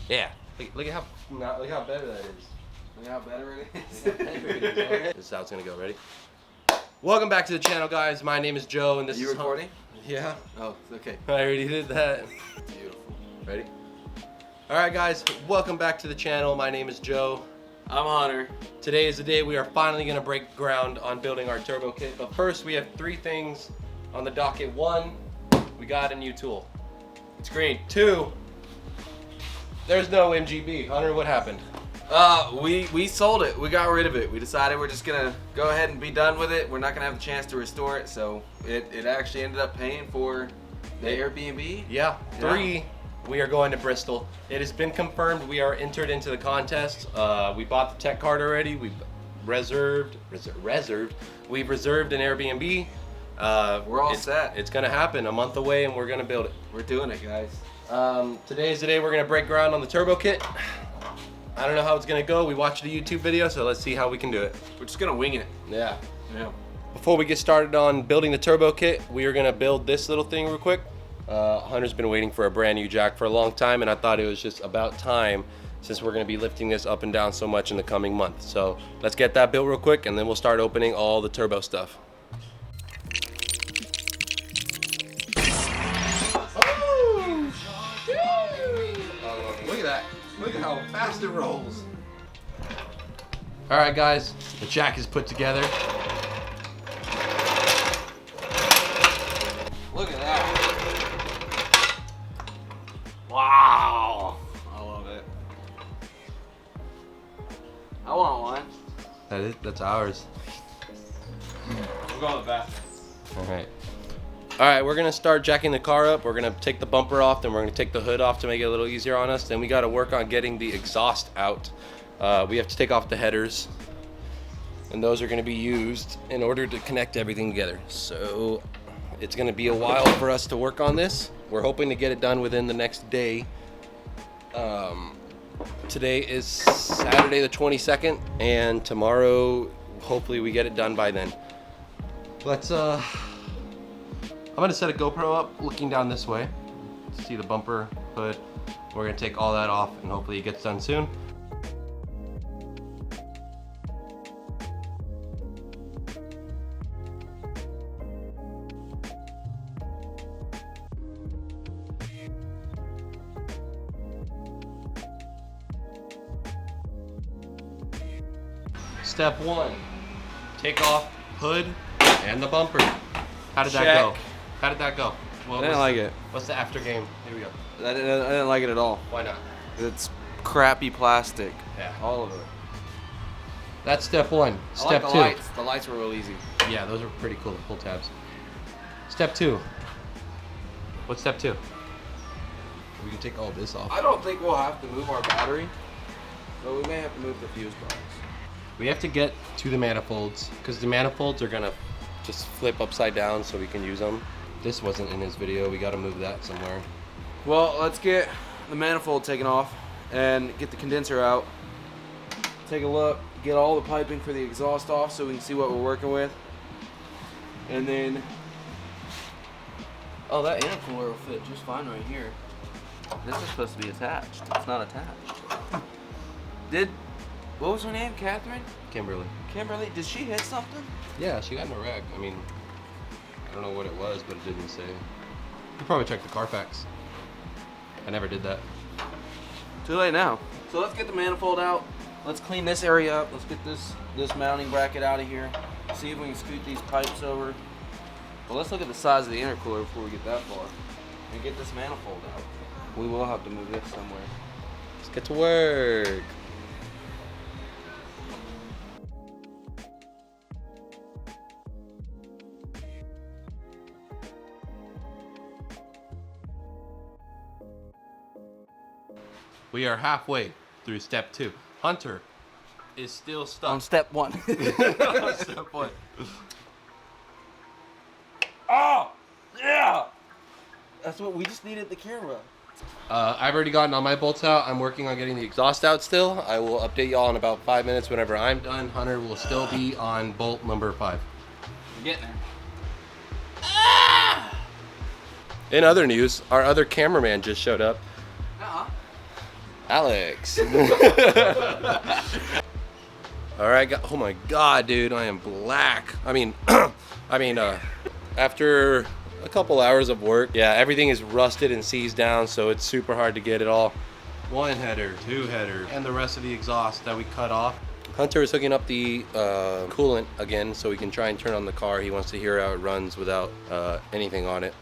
Yeah. Look how better that is. Look how better it is. This is how it's gonna go. Ready? Welcome back to the channel, guys. My name is Joe, and this You is recording? Yeah. Oh, okay. I already did that. Beautiful. Ready? All right, guys. Welcome back to the channel. My name is Joe. I'm Hunter. Today is the day we are finally gonna break ground on building our turbo kit. But first, we have 3 things on the docket. 1, we got a new tool. It's green. 2, there's no MGB. Hunter, what happened? We sold it. We got rid of it. We decided we're just gonna go ahead and be done with it. We're not gonna have a chance to restore it, so it actually ended up paying for the Airbnb. Yeah. 3, we are going to Bristol. It has been confirmed we are entered into the contest. We bought the tech card already. We've reserved. We've reserved an Airbnb. We're all set. It's gonna happen. A month away, and we're gonna build it. We're doing it, guys. Today is the day we're gonna break ground on the turbo kit. I don't know how it's gonna go. We watched a YouTube video, so let's see how we can do it. We're just gonna wing it. Yeah. Yeah. Before we get started on building the turbo kit, we are gonna build this little thing real quick. Hunter's been waiting for a brand new jack for a long time, and I thought it was just about time since we're gonna be lifting this up and down so much in the coming month. So let's get that built real quick, and then we'll start opening all the turbo stuff. Look at that. Look at how fast it rolls. All right, guys, the jack is put together. Look at that. Wow. I love it. I want one. That's ours. We'll go in the bathroom. All right. All right, we're gonna start jacking the car up. We're gonna take the bumper off, then we're gonna take the hood off to make it a little easier on us. Then we gotta work on getting the exhaust out. We have to take off the headers, and those are gonna be used in order to connect everything together. So it's gonna be a while for us to work on this. We're hoping to get it done within the next day. Today is Saturday the 22nd, and tomorrow, hopefully we get it done by then. Let's I'm gonna set a GoPro up looking down this way to see the bumper, hood. We're gonna take all that off, and hopefully it gets done soon. Step 1, take off hood and the bumper. How did that go? How did that go? I didn't like it. What's the after game? Here we go. I didn't like it at all. Why not? It's crappy plastic. Yeah. All of it. That's step 1. Step 2. I like the lights. The lights were real easy. Yeah, those are pretty cool. The pull tabs. Step 2. What's step 2? We can take all this off. I don't think we'll have to move our battery, but we may have to move the fuse box. We have to get to the manifolds because the manifolds are gonna just flip upside down so we can use them. This wasn't in his video. We got to move that somewhere. Well, let's get the manifold taken off and get the condenser out. Take a look, get all the piping for the exhaust off so we can see what we're working with. And then, oh, that intercooler will fit just fine right here. This is supposed to be attached. It's not attached. What was her name? Catherine? Kimberly. Kimberly? Did she hit something? Yeah, she got in a wreck. I mean, I don't know what it was, but it didn't say. You could probably check the Carfax. I never did that. Too late now. So let's get the manifold out. Let's clean this area up. Let's get this mounting bracket out of here. See if we can scoot these pipes over. Well, let's look at the size of the intercooler before we get that far. And get this manifold out. We will have to move this somewhere. Let's get to work. We are halfway through step 2. Hunter is still stuck. On step 1. Step 1. Oh! Yeah! That's what we just needed the camera. I've already gotten all my bolts out. I'm working on getting the exhaust out still. I will update y'all in about 5 minutes whenever I'm done. Hunter will still be on bolt number 5. We're getting there. In other news, our other cameraman just showed up. Alex. All right, oh my God, dude, I am black. I mean, after a couple hours of work, yeah, everything is rusted and seized down, so it's super hard to get it all. One header, two headers, and the rest of the exhaust that we cut off. Hunter is hooking up the coolant again so we can try and turn on the car. He wants to hear how it runs without anything on it.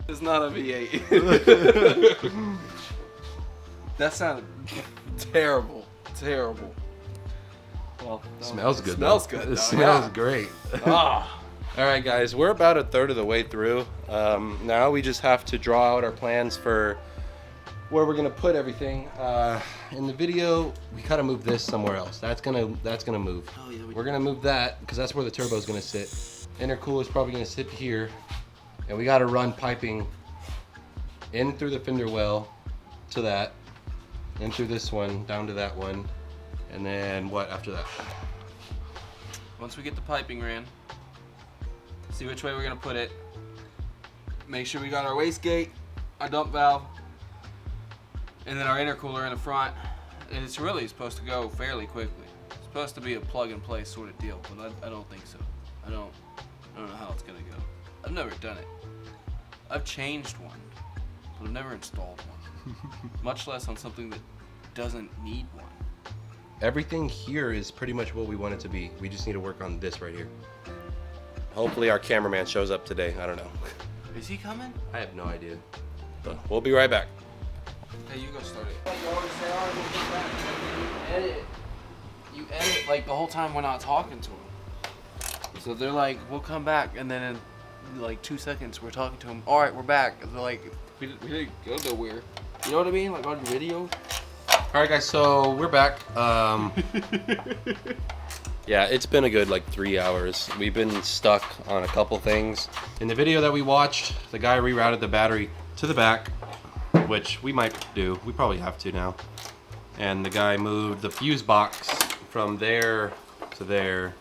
It's not a V8. That sounded terrible. Terrible. Well, Smells good. Smells good. It smells great. Ah. All right, guys, we're about a third of the way through. Now we just have to draw out our plans for where we're gonna put everything. In the video, we gotta move this somewhere else. That's gonna move. Oh, yeah, We're gonna move that because that's where the turbo is gonna sit. Intercooler is probably gonna sit here, and we gotta run piping in through the fender well to that, in through this one down to that one, and then what after that? Once we get the piping ran, see which way we're gonna put it. Make sure we got our wastegate, our dump valve, and then our intercooler in the front. And it's really supposed to go fairly quickly. It's supposed to be a plug and play sort of deal, but I don't think so. I don't know how it's gonna go. I've never done it. I've changed one, but I've never installed one. Much less on something that doesn't need one. Everything here is pretty much what we want it to be. We just need to work on this right here. Hopefully our cameraman shows up today. I don't know. Is he coming? I have no idea. But we'll be right back. Hey, you go start it. You always say, all right, we'll get back. You edit like the whole time we're not talking to them. So they're like, we'll come back, and then in like 2 seconds we're talking to them. All right, we're back. And they're like, we didn't go nowhere. You know what I mean? Like on video. All right, guys. So we're back. Yeah, it's been a good like 3 hours. We've been stuck on a couple things. In the video that we watched, the guy rerouted the battery to the back, which we might do. We probably have to now. And the guy moved the fuse box from there to there.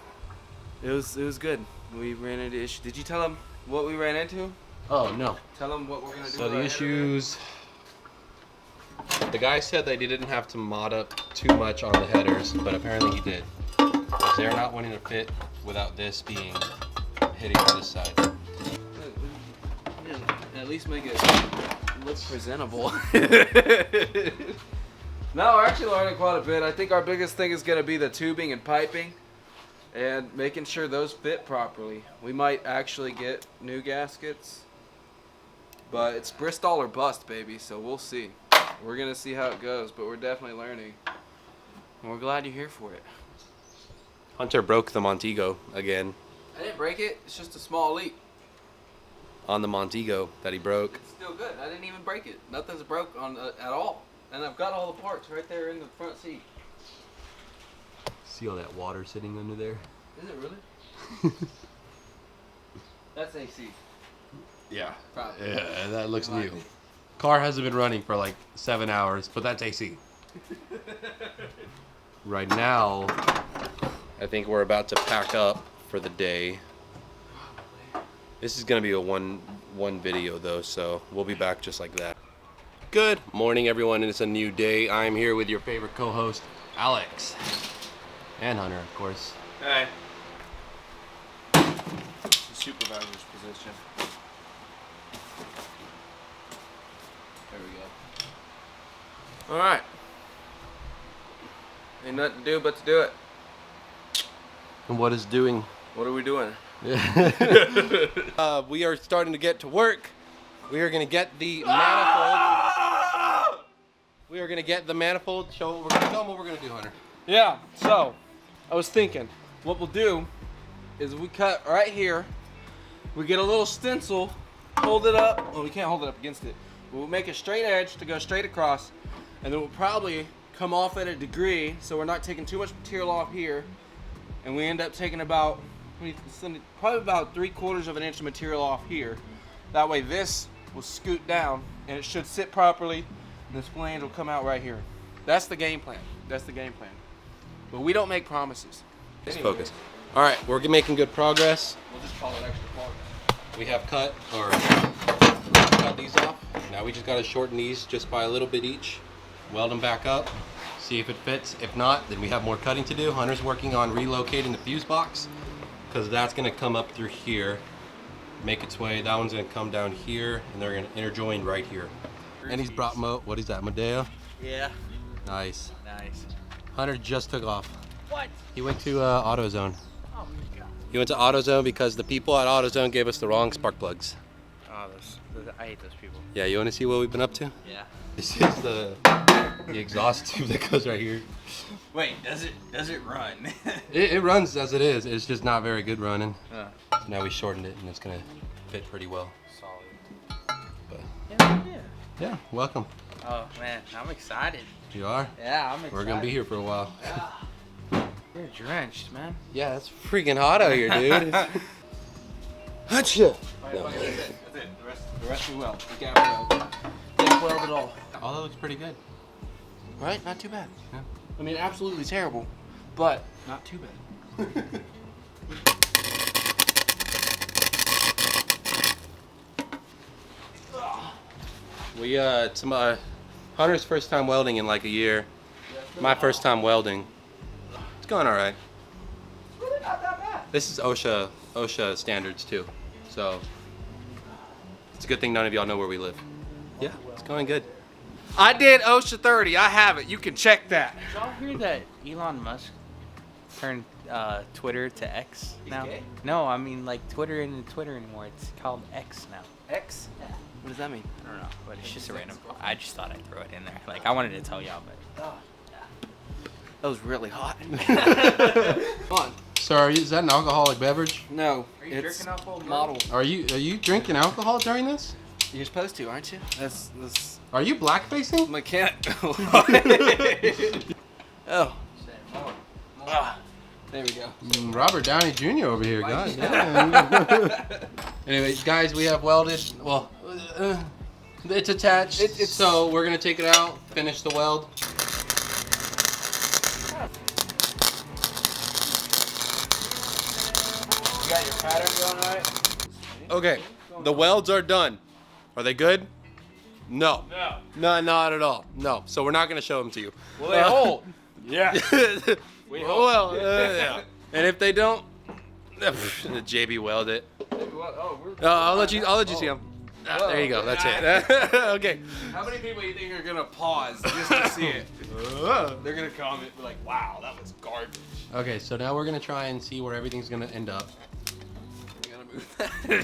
It was good. We ran into issues. Did you tell him what we ran into? Oh no. Tell him what we're gonna do. So the issues. The guy said that he didn't have to mod up too much on the headers, but apparently he did. Because they're not wanting to fit without this being hitting on this side. At least make it look presentable. No, we're actually learning quite a bit. I think our biggest thing is going to be the tubing and piping and making sure those fit properly. We might actually get new gaskets, but it's Bristol or bust, baby, so we'll see. We're going to see how it goes, but we're definitely learning. And we're glad you're here for it. Hunter broke the Montego again. I didn't break it. It's just a small leak. On the Montego that he broke. It's still good. I didn't even break it. Nothing's broke on at all. And I've got all the parts right there in the front seat. See all that water sitting under there? Is it really? That's AC. Yeah. Probably. Yeah, that looks Might new. be. Car hasn't been running for like 7 hours, but that's AC. Right now, I think we're about to pack up for the day. This is gonna be a one video though, so we'll be back just like that. Good morning, everyone, and it's a new day. I'm here with your favorite co-host, Alex, and Hunter, of course. Hey. The supervisor's position. There we go. All right. Ain't nothing to do but to do it. And what is doing? What are we doing? We are starting to get to work. We are gonna get the manifold. We are gonna get the manifold. Tell them what we're gonna do, Hunter. Yeah, so I was thinking what we'll do is we cut right here. We get a little stencil, hold it up. Well, we can't hold it up against it. We'll make a straight edge to go straight across, and then we'll probably come off at a degree so we're not taking too much material off here, and we end up taking about probably about 3/4 of an inch of material off here. That way this will scoot down and it should sit properly. This flange will come out right here. That's the game plan. That's the game plan. But we don't make promises. Just focus. All right, we're making good progress. We'll just call it extra parts. We have cut these off. Now we just gotta shorten these just by a little bit each. Weld them back up. See if it fits. If not, then we have more cutting to do. Hunter's working on relocating the fuse box because that's gonna come up through here, make its way. That one's gonna come down here, and they're gonna interjoin right here. And he's brought what is that, Medea? Yeah. Nice. Nice. Hunter just took off. What? He went to AutoZone. Oh my god. He went to AutoZone because the people at AutoZone gave us the wrong spark plugs. Oh, I hate those people. Yeah, you want to see what we've been up to? Yeah. This is the exhaust tube that goes right here. Wait, does it run? It runs as it is. It's just not very good running. So now we shortened it and it's gonna fit pretty well. solid. But Yeah. yeah, welcome. Oh man, I'm excited. You are? Yeah, I'm excited. We're gonna be here for a while. Yeah. You're drenched, man. Yeah, it's freaking hot out here, dude. Hotcha. No. That's it. The rest we weld. The gap weld. Gap weld it all. All that looks pretty good. Right? Not too bad. Yeah. I mean, absolutely terrible, but not too bad. We it's my Hunter's first time welding in like a year. My first time welding. It's going all right. Really not that bad. This is OSHA standards too, so it's a good thing none of y'all know where we live. Yeah, it's going good. I did OSHA 30. I have it. You can check that. Did y'all hear that Elon Musk turned Twitter to X now? gay? No, I mean like Twitter isn't Twitter anymore. It's called X now. X? What does that mean? I don't know, but it's just a random. I just thought I'd throw it in there. Like I wanted to tell y'all, but That was really hot. Come on. So is that an alcoholic beverage? No. Are you it's drinking alcohol, bro? model. Are you drinking alcohol during this? You're supposed to, aren't you? That's Are you blackfacing? mechanic. Oh. Ah, there we go. Robert Downey Jr. over here, guys. Yeah. Anyway, guys, we have welded. Well, it's attached. So we're gonna take it out, finish the weld. You got your pattern going right? Okay, the welds are done. Are they good? No. No, not at all. No. So we're not gonna show them to you. Well, they hold. Yeah. Well, yeah. And if they don't, the JB weld it. I'll let you see them. There you go. That's it. Okay. How many people do you think are gonna pause just to see it? They're gonna comment and be like, "Wow, that was garbage." Okay, so now we're gonna try and see where everything's gonna end up. You gotta move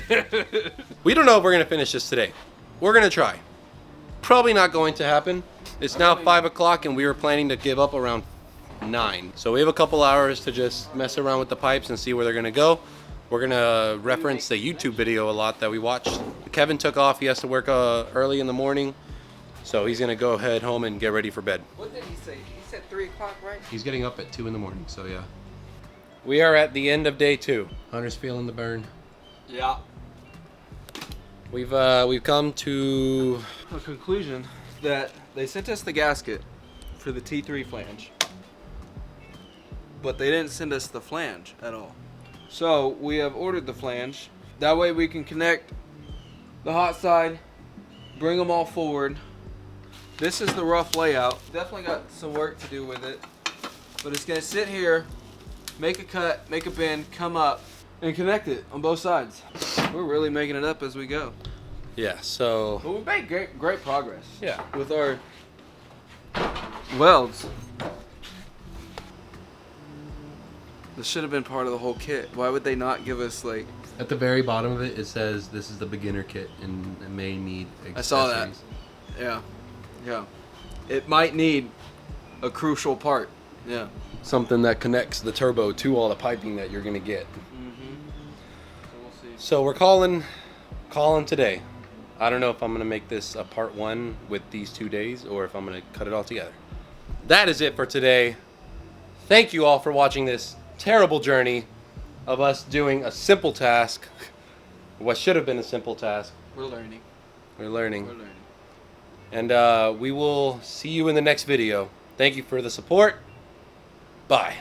that. We don't know if we're gonna finish this today. We're gonna try. Probably not going to happen. It's now 5 o'clock and we were planning to give up around 9. So we have a couple hours to just mess around with the pipes and see where they're gonna go. We're gonna reference the YouTube video a lot that we watched. Kevin took off, he has to work early in the morning. So he's gonna go head home and get ready for bed. What did he say? He said 3 o'clock, right? He's getting up at 2 in the morning, so yeah. We are at the end of day 2. Hunter's feeling the burn. Yeah. We've come to A conclusion that they sent us the gasket for the T3 flange, but they didn't send us the flange at all. So we have ordered the flange. That way we can connect the hot side, bring them all forward. This is the rough layout. Definitely got some work to do with it, but it's gonna sit here, make a cut, make a bend, come up, and connect it on both sides. We're really making it up as we go. yeah. So But we've made great progress. yeah. With our welds. This should have been part of the whole kit. Why would they not give us like? At the very bottom of it, it says this is the beginner kit and it may need accessories. I saw that. Yeah. It might need a crucial part. Yeah. Something that connects the turbo to all the piping that you're gonna get. So we'll see. So we're calling today. I don't know if I'm gonna make this a part 1 with these 2 days or if I'm gonna cut it all together. That is it for today. Thank you all for watching this terrible journey of us doing a simple task. What should have been a simple task. We're learning. We're learning. We're learning. And we will see you in the next video. Thank you for the support. Bye.